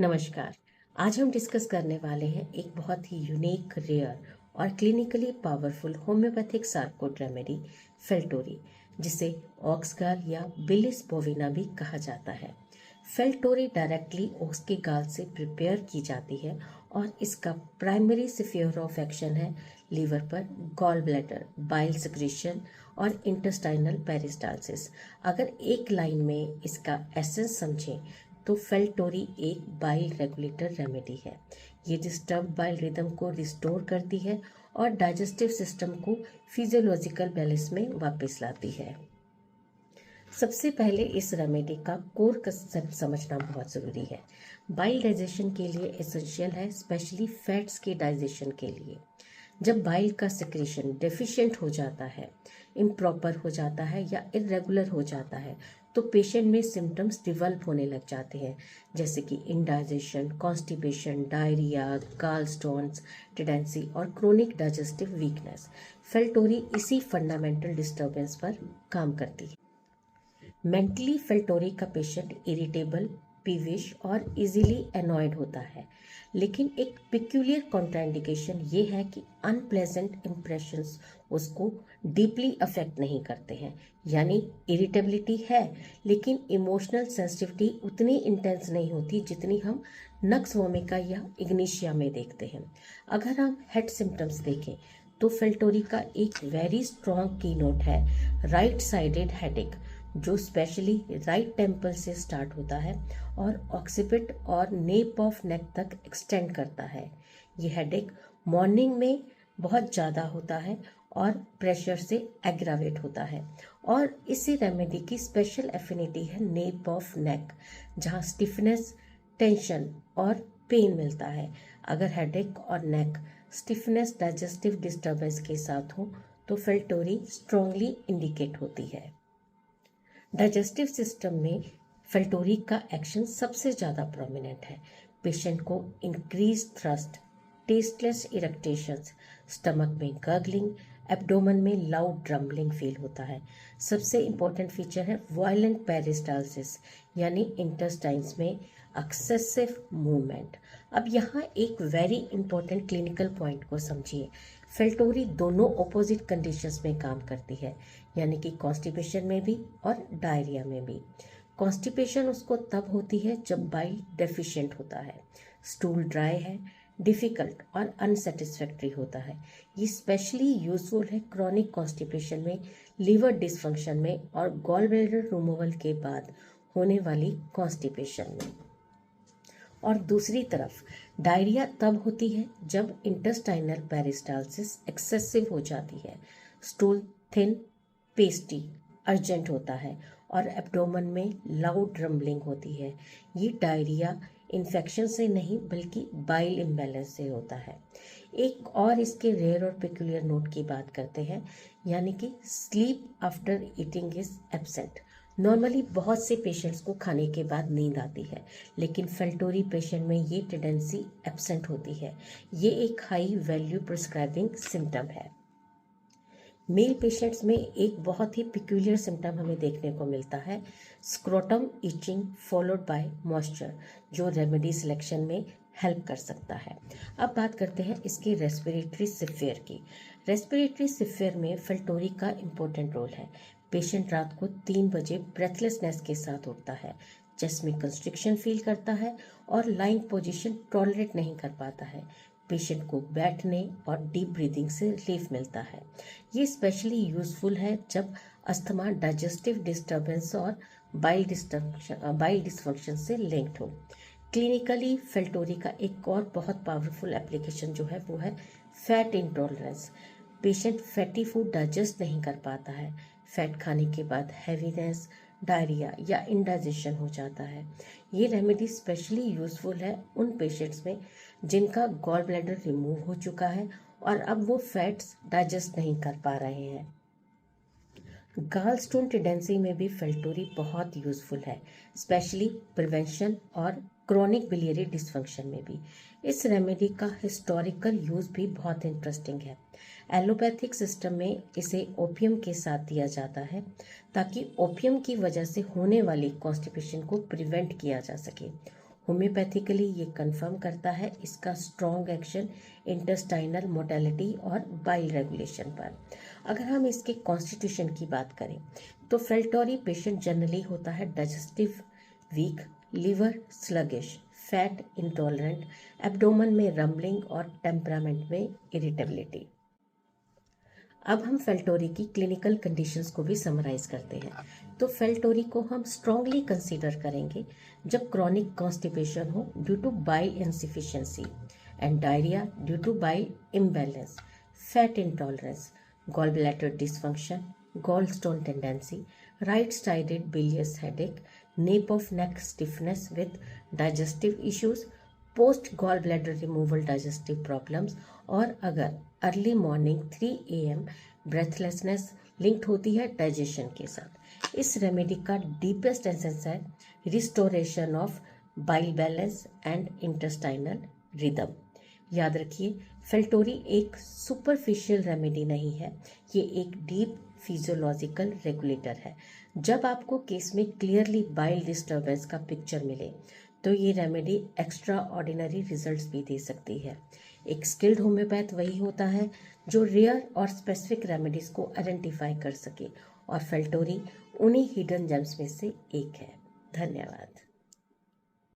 नमस्कार। आज हम डिस्कस करने वाले हैं एक बहुत ही यूनिक, रेयर और clinically powerful homeopathic sarcode remedy fel tauri, जिसे ऑक्सगाल या बिलिस बोविना भी कहा जाता है। फेल्टोरी डायरेक्टली ओक्स के गाल से प्रिपेयर की जाती है और इसका प्राइमरी स्फीयर ऑफ एक्शन है लीवर पर, गॉल ब्लैडर, बाइल सिक्रीशन और इंटेस्टाइनल पेरिस्टालसिस। अगर एक लाइन में इसका एसेंस समझें तो फेल्टोरी एक बाइल रेगुलेटर रेमेडी है। ये डिस्टर्ब बाइल रिदम को रिस्टोर करती है और डाइजेस्टिव सिस्टम को फिजियोलॉजिकल बैलेंस में वापस लाती है। सबसे पहले इस रेमेडी का कोर कंसेप्ट समझना बहुत ज़रूरी है। बाइल डाइजेशन के लिए एसेंशियल है, स्पेशली फैट्स के डाइजेशन के लिए। जब बाइल का सिक्रीशन डेफिशिएंट हो जाता है, इम्प्रॉपर हो जाता है या इरेगुलर हो जाता है तो पेशेंट में सिम्टम्स डिवेल्प होने लग जाते हैं, जैसे कि इंडाइजेशन, कॉन्स्टिपेशन, डायरिया, गाल स्टोन्स, टेंडेंसी और क्रोनिक डाइजेस्टिव वीकनेस। फेल्टोरी इसी फंडामेंटल डिस्टर्बेंस पर काम करती है। मेंटली फेल्टोरी का पेशेंट इरिटेबल, पीविश और इजीली एनॉयड होता है, लेकिन एक पिक्यूलियर कॉन्ट्राइंडिकेशन ये है कि अनप्लेजेंट इम्प्रेशंस उसको डीपली अफेक्ट नहीं करते हैं। यानी इरिटेबिलिटी है, लेकिन इमोशनल सेंसिटिविटी उतनी इंटेंस नहीं होती जितनी हम नक्स वोमिका या इग्निशिया में देखते हैं। अगर हम हेड सिम्टम्स देखें तो फेल्टोरी का एक वेरी स्ट्रॉन्ग की नोट है राइट साइडेड हेडेक, जो स्पेशली राइट टेम्पल से स्टार्ट होता है और ऑक्सीपिट और नेप ऑफ नेक तक एक्सटेंड करता है। ये हेडेक मॉर्निंग में बहुत ज़्यादा होता है और प्रेशर से एग्रावेट होता है। और इसी रेमेडी की स्पेशल एफिनिटी है नेप ऑफ नेक, जहाँ स्टिफनेस, टेंशन और पेन मिलता है। अगर हेडेक और नेक स्टिफनेस डाइजेस्टिव डिस्टर्बेंस के साथ हो तो फेल्टोरी स्ट्रांगली इंडिकेट होती है। डाइजेस्टिव सिस्टम में फेल्टोरी का एक्शन सबसे ज़्यादा प्रोमिनेंट है। पेशेंट को इंक्रीज थ्रस्ट, टेस्टलेस इरेक्टेशंस, स्टमक में गर्गलिंग, एब्डोमेन में लाउड ड्रम्बलिंग फील होता है। सबसे इम्पोर्टेंट फीचर है वायलेंट पेरिस्टालसिस, यानी इंटेस्टाइन्स में एक्सेसिव मूवमेंट। अब यहाँ एक वेरी इंपॉर्टेंट क्लिनिकल पॉइंट को समझिए। फेल्टोरी दोनों ऑपोजिट कंडीशंस में काम करती है, यानी कि कॉन्स्टिपेशन में भी और डायरिया में भी। कॉन्स्टिपेशन उसको तब होती है जब बाइल डेफिशिएंट होता है, स्टूल ड्राई है, डिफ़िकल्ट और अनसेटिस्फैक्ट्री होता है। ये स्पेशली यूजफुल है क्रॉनिक कॉन्स्टिपेशन में, लीवर डिसफंक्शन में और गॉल ब्लैडर रिमूवल के बाद होने वाली कॉन्स्टिपेशन में। और दूसरी तरफ डायरिया तब होती है जब इंटेस्टाइनल पेरिस्टालसिस एक्सेसिव हो जाती है, स्टूल थिन, पेस्टी, अर्जेंट होता है और एब्डोमेन में लाउड रम्बलिंग होती है। ये डायरिया इन्फेक्शन से नहीं बल्कि बाइल इम्बैलेंस से होता है। एक और इसके रेयर और पेक्यूलियर नोट की बात करते हैं, यानी कि sleep after eating is absent. Normally बहुत से पेशेंट्स को खाने के बाद नींद आती है, लेकिन फेल्टोरी पेशेंट में ये टेंडेंसी एब्सेंट होती है। ये एक हाई वैल्यू प्रिस्क्राइबिंग सिम्टम है। मेल पेशेंट्स में एक बहुत ही पिक्यूलियर सिम्टम हमें देखने को मिलता है, scrotum itching followed by moisture, जो रेमेडी सिलेक्शन में हेल्प कर सकता है। अब बात करते हैं इसके रेस्पिरेटरी सिफियर की। रेस्पिरेटरी सिफियर में फेल्टोरी का इम्पोर्टेंट रोल है। पेशेंट रात को 3 बजे ब्रेथलेसनेस के साथ उठता है, चेस्ट में कंस्ट्रिक्शन फील करता है और लाइंग पोजीशन टॉलरेट नहीं कर पाता है। पेशेंट को बैठने और डीप ब्रीदिंग से रिलीफ मिलता है। ये स्पेशली यूजफुल है जब अस्थमा, डाइजेस्टिव डिस्टर्बेंस और बाइल डिसफंक्शन से लिंक्ड हो। क्लिनिकली फेल्टोरी का एक और बहुत पावरफुल एप्लीकेशन जो है वो है fat intolerance. Patient fatty food digest नहीं कर पाता है, फैट खाने के बाद हैवीनेस, डायरिया या इंडाइजेशन हो जाता है। ये रेमेडी स्पेशली यूजफुल है उन पेशेंट्स में जिनका गॉल ब्लैडर रिमूव हो चुका है और अब वो फैट्स डाइजेस्ट नहीं कर पा रहे हैं। गाल स्टोन टेंडेंसी में भी फेल्टोरी बहुत यूजफुल है, स्पेशली प्रिवेंशन और क्रॉनिक बिलियरी डिसफंक्शन में भी। इस रेमेडी का हिस्टोरिकल यूज भी बहुत इंटरेस्टिंग है। एलोपैथिक सिस्टम में इसे ओपियम के साथ दिया जाता है ताकि ओपियम की वजह से होने वाली कॉन्स्टिपेशन को प्रिवेंट किया जा सके। होम्योपैथिकली ये कंफर्म करता है इसका स्ट्रॉन्ग एक्शन इंटेस्टाइनल मोटेलिटी और बाइल रेगुलेशन पर। अगर हम इसके कॉन्स्टिट्यूशन की बात करें तो फेल्टोरी पेशेंट जनरली होता है digestive weak, liver sluggish, fat intolerant, abdomen में रम्बलिंग और टेम्परामेंट में इरिटेबिलिटी। अब हम फेल्टोरी की क्लिनिकल कंडीशंस को भी समराइज करते हैं। तो फेल्टोरी को हम स्ट्रांगली कंसीडर करेंगे जब क्रॉनिक कॉन्स्टिपेशन हो due to bile insufficiency and diarrhoea due to bile imbalance, fat intolerance, gall bladder dysfunction, gall stone tendency, right sided bilious headache, nape of neck stiffness with digestive issues, post gall bladder removal digestive problems, और अगर early morning 3 AM breathlessness linked होती है digestion के साथ। इस remedy का deepest essence है restoration of bile balance and intestinal rhythm. याद रखिए, फेल्टोरी एक सुपरफिशियल रेमेडी नहीं है, ये एक डीप फिजियोलॉजिकल रेगुलेटर है। जब आपको केस में क्लियरली बाइल डिस्टर्बेंस का पिक्चर मिले तो ये रेमेडी एक्स्ट्रा ऑर्डिनरी रिजल्ट्स भी दे सकती है। एक स्किल्ड होम्योपैथ वही होता है जो रेयर और स्पेसिफिक रेमेडीज को आइडेंटिफाई कर सके, और फेल्टोरी उन्हीं हिडन जेम्स में से एक है। धन्यवाद।